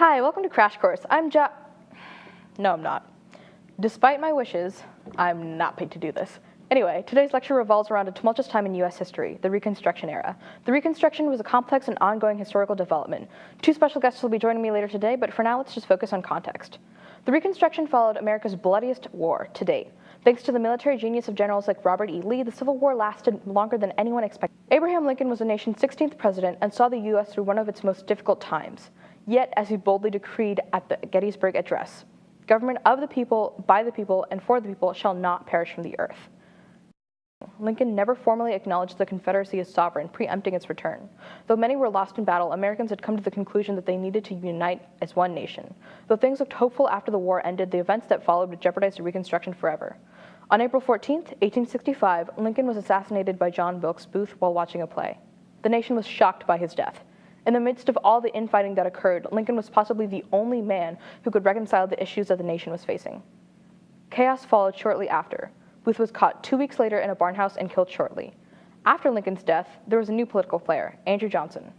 Hi, welcome to Crash Course. No, I'm not. Despite my wishes, I'm not paid to do this. Anyway, today's lecture revolves around a tumultuous time in U.S. history, the Reconstruction era. The Reconstruction was a complex and ongoing historical development. Two special guests will be joining me later today, but for now, let's just focus on context. The Reconstruction followed America's bloodiest war to date. Thanks to the military genius of generals like Robert E. Lee, the Civil War lasted longer than anyone expected. Abraham Lincoln was the nation's 16th president and saw the U.S. through one of its most difficult times. Yet, as he boldly decreed at the Gettysburg Address, government of the people, by the people, and for the people shall not perish from the earth. Lincoln never formally acknowledged the Confederacy as sovereign, preempting its return. Though many were lost in battle, Americans had come to the conclusion that they needed to unite as one nation. Though things looked hopeful after the war ended, the events that followed would jeopardize the Reconstruction forever. On April 14, 1865, Lincoln was assassinated by John Wilkes Booth while watching a play. The nation was shocked by his death. In the midst of all the infighting that occurred, Lincoln was possibly the only man who could reconcile the issues that the nation was facing. Chaos followed shortly after. Booth was caught 2 weeks later in a barn house and killed shortly. After Lincoln's death, there was a new political player, Andrew Johnson.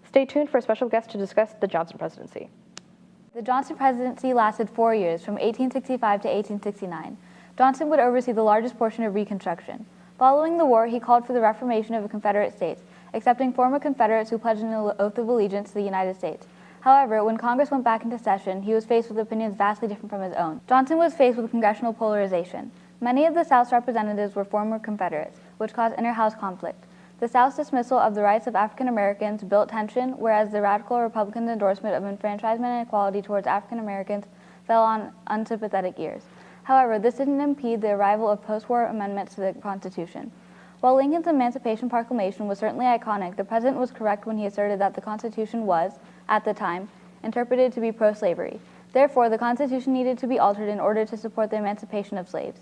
Stay tuned for a special guest to discuss the Johnson presidency. The Johnson presidency lasted 4 years, from 1865 to 1869. Johnson would oversee the largest portion of Reconstruction. Following the war, he called for the reformation of the Confederate States, accepting former Confederates who pledged an oath of allegiance to the United States. However, when Congress went back into session, he was faced with opinions vastly different from his own. Johnson was faced with congressional polarization. Many of the South's representatives were former Confederates, which caused inter-house conflict. The South's dismissal of the rights of African Americans built tension, whereas the radical Republicans' endorsement of enfranchisement and equality towards African Americans fell on unsympathetic ears. However, this didn't impede the arrival of post-war amendments to the Constitution. While Lincoln's Emancipation Proclamation was certainly iconic, the president was correct when he asserted that the Constitution was, at the time, interpreted to be pro-slavery. Therefore, the Constitution needed to be altered in order to support the emancipation of slaves.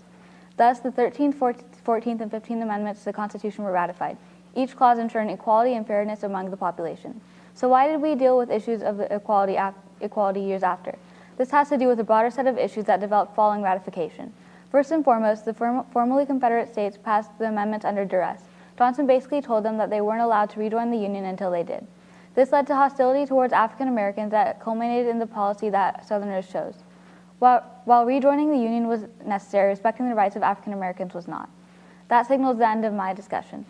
Thus, the 13th, 14th, and 15th Amendments to the Constitution were ratified, each clause ensuring equality and fairness among the population. So why did we deal with issues of equality years after? This has to do with a broader set of issues that developed following ratification. First and foremost, the formerly Confederate states passed the amendments under duress. Johnson basically told them that they weren't allowed to rejoin the Union until they did. This led to hostility towards African Americans that culminated in the policy that Southerners chose. While rejoining the Union was necessary, respecting the rights of African Americans was not. That signals the end of my discussion.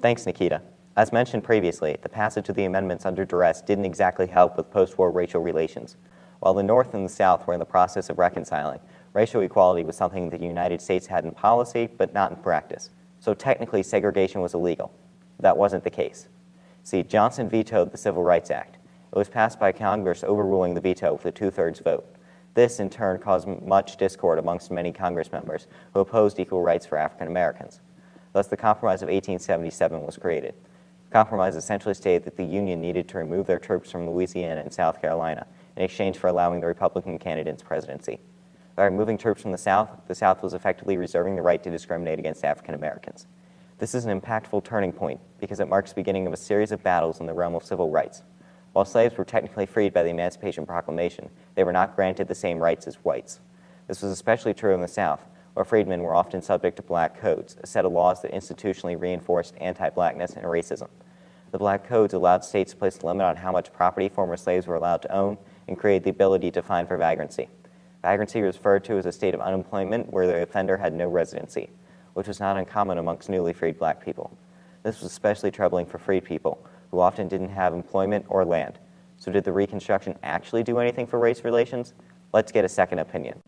Thanks, Nikita. As mentioned previously, the passage of the amendments under duress didn't exactly help with post-war racial relations. While the North and the South were in the process of reconciling, racial equality was something that the United States had in policy, but not in practice. So technically, segregation was illegal. That wasn't the case. See, Johnson vetoed the Civil Rights Act. It was passed by Congress overruling the veto with a 2/3 vote. This, in turn, caused much discord amongst many Congress members who opposed equal rights for African Americans. Thus, the Compromise of 1877 was created. The Compromise essentially stated that the Union needed to remove their troops from Louisiana and South Carolina in exchange for allowing the Republican candidate's presidency. By removing troops from the South was effectively reserving the right to discriminate against African Americans. This is an impactful turning point because it marks the beginning of a series of battles in the realm of civil rights. While slaves were technically freed by the Emancipation Proclamation, they were not granted the same rights as whites. This was especially true in the South, where freedmen were often subject to black codes, a set of laws that institutionally reinforced anti-blackness and racism. The black codes allowed states to place a limit on how much property former slaves were allowed to own and created the ability to fine for vagrancy. Vagrancy was referred to as a state of unemployment where the offender had no residency, which was not uncommon amongst newly freed black people. This was especially troubling for freed people, who often didn't have employment or land. So did the Reconstruction actually do anything for race relations? Let's get a second opinion.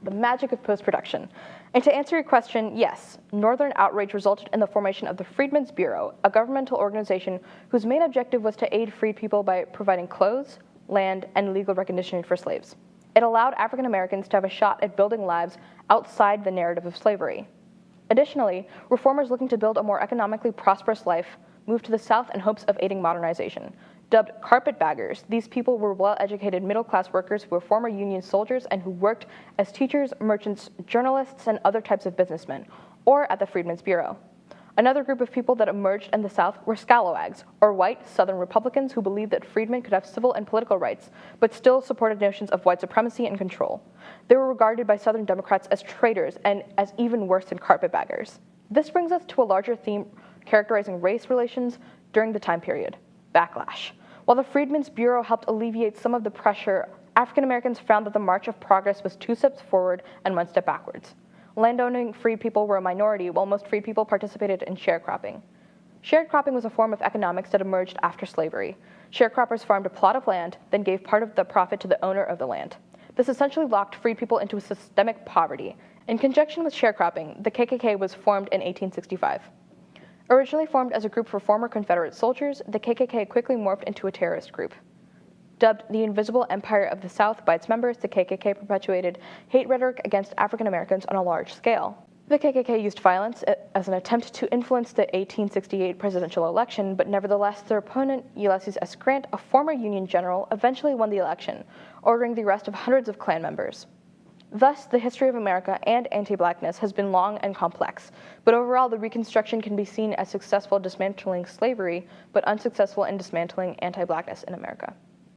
The magic of post-production. And to answer your question, yes, Northern outrage resulted in the formation of the Freedmen's Bureau, a governmental organization whose main objective was to aid freed people by providing clothes, land, and legal recognition for slaves. It allowed African Americans to have a shot at building lives outside the narrative of slavery. Additionally, reformers looking to build a more economically prosperous life moved to the South in hopes of aiding modernization. Dubbed carpetbaggers, these people were well-educated middle-class workers who were former Union soldiers and who worked as teachers, merchants, journalists, and other types of businessmen, or at the Freedmen's Bureau. Another group of people that emerged in the South were scalawags, or white Southern Republicans who believed that freedmen could have civil and political rights, but still supported notions of white supremacy and control. They were regarded by Southern Democrats as traitors and as even worse than carpetbaggers. This brings us to a larger theme characterizing race relations during the time period: backlash. While the Freedmen's Bureau helped alleviate some of the pressure, African Americans found that the march of progress was 2 steps forward and 1 step backwards. Landowning freed people were a minority, while most freed people participated in sharecropping. Sharecropping was a form of economics that emerged after slavery. Sharecroppers farmed a plot of land, then gave part of the profit to the owner of the land. This essentially locked freed people into systemic poverty. In conjunction with sharecropping, the KKK was formed in 1865. Originally formed as a group for former Confederate soldiers, the KKK quickly morphed into a terrorist group. Dubbed the Invisible Empire of the South by its members, the KKK perpetuated hate rhetoric against African Americans on a large scale. The KKK used violence as an attempt to influence the 1868 presidential election, but nevertheless, their opponent, Ulysses S. Grant, a former Union general, eventually won the election, ordering the arrest of hundreds of Klan members. Thus, the history of America and anti-blackness has been long and complex, but overall, the Reconstruction can be seen as successful dismantling slavery, but unsuccessful in dismantling anti-blackness in America.